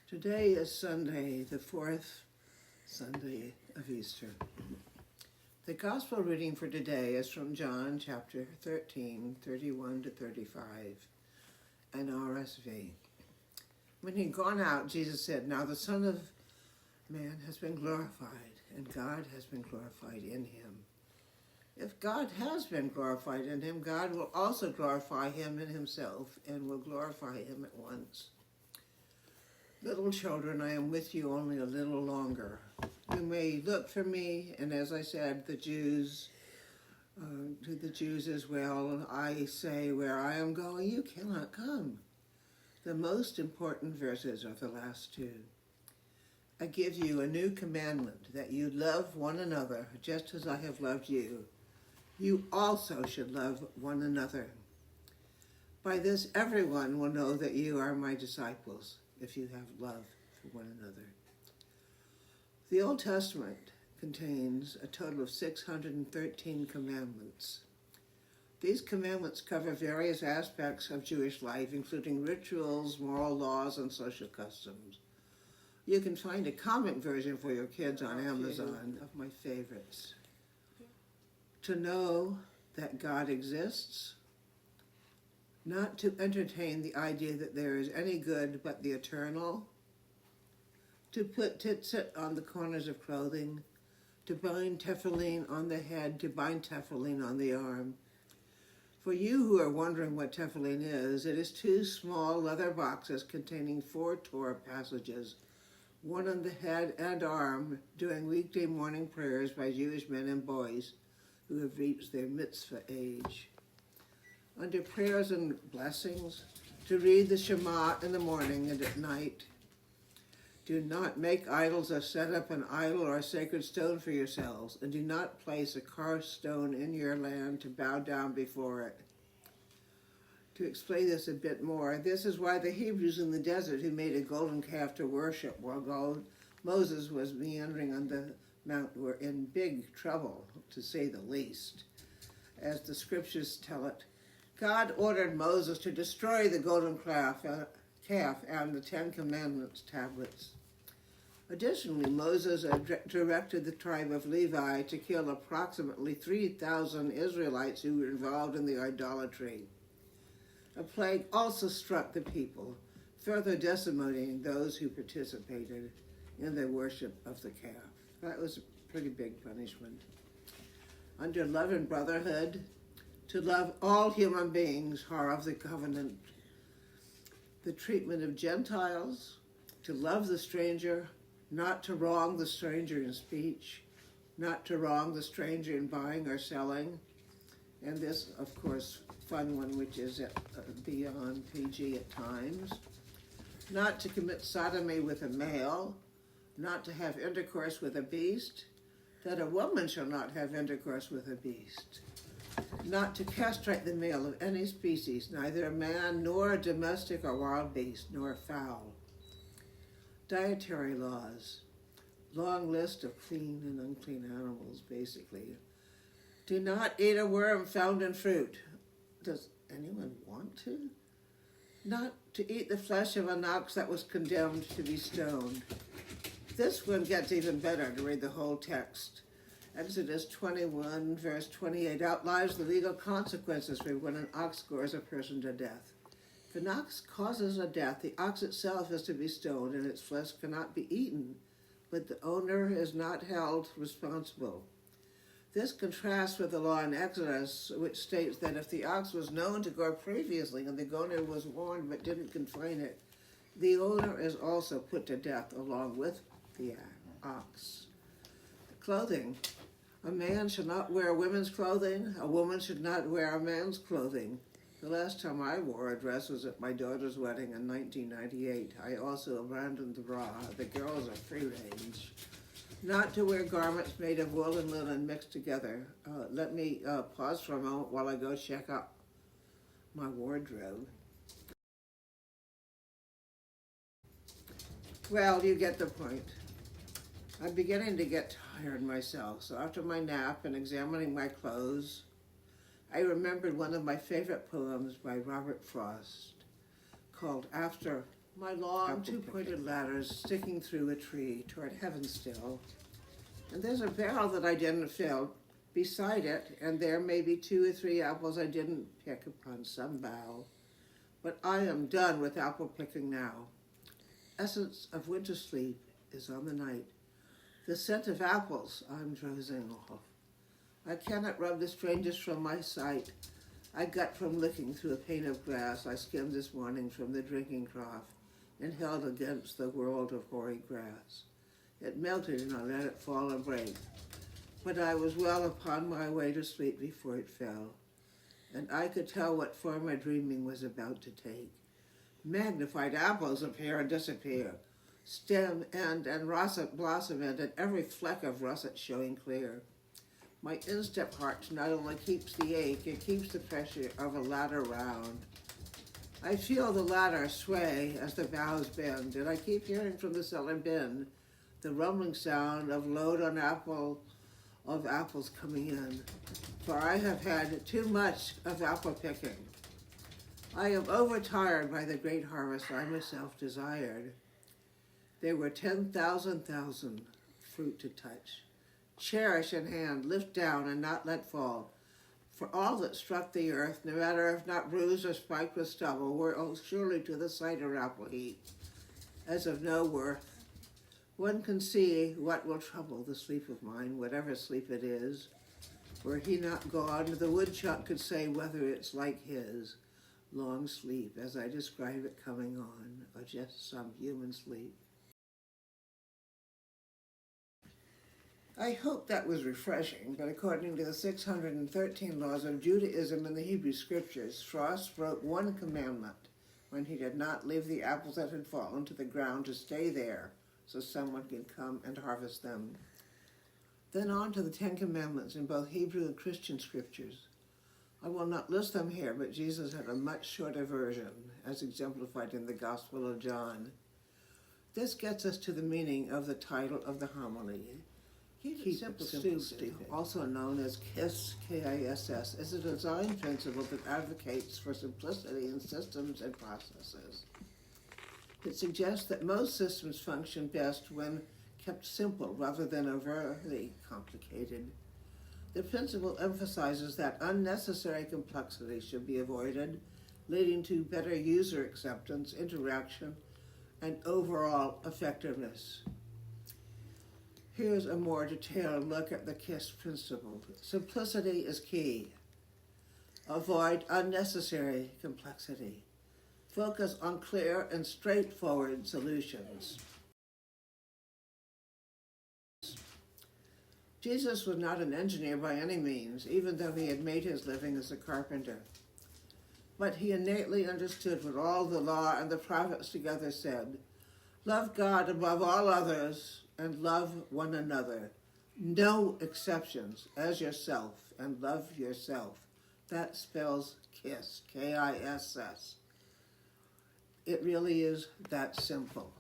Today is Sunday, the fourth Sunday of Easter. The Gospel reading for today is from John chapter 13, 31 to 35, an RSV. When he'd gone out, Jesus said, "Now the Son of Man has been glorified, and God has been glorified in him. If God has been glorified in him, God will also glorify him in himself, and will glorify him at once. Little children, I am with you only a little longer. You may look for me," and as I said, to the Jews as well, I say, "Where I am going, you cannot come." The most important verses are the last two. "I give you a new commandment, that you love one another, just as I have loved you. You also should love one another. By this, everyone will know that you are my disciples, if you have love for one another." The Old Testament contains a total of 613 commandments. These commandments cover various aspects of Jewish life, including rituals, moral laws, and social customs. You can find a comic version for your kids on Amazon of my favorites. To know that God exists, not to entertain the idea that there is any good but the eternal, to put tzitzit on the corners of clothing, to bind tefillin on the head, to bind tefillin on the arm. For you who are wondering what tefillin is, it is 2 small leather boxes containing 4 Torah passages, one on the head and arm, during weekday morning prayers by Jewish men and boys who have reached their mitzvah age. Under prayers and blessings, to read the Shema in the morning and at night. Do not make idols or set up an idol or a sacred stone for yourselves, and do not place a carved stone in your land to bow down before it. To explain this a bit more, this is why the Hebrews in the desert who made a golden calf to worship while Moses was meandering on the mount were in big trouble, to say the least. As the scriptures tell it, God ordered Moses to destroy the golden calf and the 10 Commandments tablets. Additionally, Moses directed the tribe of Levi to kill approximately 3,000 Israelites who were involved in the idolatry. A plague also struck the people, further decimating those who participated in the worship of the calf. That was a pretty big punishment. Under love and brotherhood, to love all human beings are of the covenant. The treatment of Gentiles, to love the stranger, not to wrong the stranger in speech, not to wrong the stranger in buying or selling, and this, of course, fun one, which is beyond PG at times, not to commit sodomy with a male, not to have intercourse with a beast, that a woman shall not have intercourse with a beast, not to castrate the male of any species, neither a man, nor a domestic or wild beast, nor a fowl. Dietary laws, long list of clean and unclean animals, basically. Do not eat a worm found in fruit. Does anyone want to? Not to eat the flesh of an ox that was condemned to be stoned. This one gets even better to read the whole text. Exodus 21, verse 28, outlines the legal consequences for when an ox gores a person to death. If an ox causes a death, the ox itself is to be stoned, and its flesh cannot be eaten, but the owner is not held responsible. This contrasts with the law in Exodus, which states that if the ox was known to gore previously and the owner was warned but didn't confine it, the owner is also put to death along with the ox. Clothing. A man should not wear women's clothing. A woman should not wear a man's clothing. The last time I wore a dress was at my daughter's wedding in 1998. I also abandoned the bra. The girls are free range. Not to wear garments made of wool and linen mixed together. Let me pause for a moment while I go check out my wardrobe. Well, you get the point. I'm beginning to get tired myself, so after my nap and examining my clothes, I remembered one of my favorite poems by Robert Frost called After My long Apple two-pointed picking. ladder's sticking through a tree toward heaven still. And there's a barrel that I didn't fill beside it, and there may be 2 or 3 apples I didn't pick upon some bough. But I am done with apple picking now. Essence of winter sleep is on the night. The scent of apples I'm dozing off. I cannot rub the strangers from my sight. I got from licking through a pane of glass I skimmed this morning from the drinking trough and held against the world of hoary grass. It melted and I let it fall and break. But I was well upon my way to sleep before it fell, and I could tell what form my dreaming was about to take. Magnified apples appear and disappear, stem, end, and russet blossom end, and every fleck of russet showing clear. My instep heart not only keeps the ache, it keeps the pressure of a ladder round. I feel the ladder sway as the boughs bend, and I keep hearing from the cellar bin the rumbling sound of load on apples coming in, for I have had too much of apple picking. I am overtired by the great harvest I myself desired. There were 10,000 fruit to touch. Cherish in hand, lift down and not let fall. For all that struck the earth, no matter if not bruised or spiked with stubble, were surely to the cider apple heap, as of no worth. One can see what will trouble the sleep of mine, whatever sleep it is. Were he not gone, the woodchuck could say whether it's like his long sleep, as I describe it coming on, or just some human sleep. I hope that was refreshing, but according to the 613 laws of Judaism and the Hebrew Scriptures, Frost wrote one commandment when he did not leave the apples that had fallen to the ground to stay there so someone could come and harvest them. Then on to the 10 Commandments in both Hebrew and Christian Scriptures. I will not list them here, but Jesus had a much shorter version, as exemplified in the Gospel of John. This gets us to the meaning of the title of the homily. Keep it simple, stupid, also known as KISS, K-I-S-S, is a design principle that advocates for simplicity in systems and processes. It suggests that most systems function best when kept simple rather than overly complicated. The principle emphasizes that unnecessary complexity should be avoided, leading to better user acceptance, interaction, and overall effectiveness. Here's a more detailed look at the KISS principle. Simplicity is key. Avoid unnecessary complexity. Focus on clear and straightforward solutions. Jesus was not an engineer by any means, even though he had made his living as a carpenter. But he innately understood what all the law and the prophets together said. Love God above all others and love one another. No exceptions, as yourself, and love yourself. That spells KISS, K-I-S-S. It really is that simple.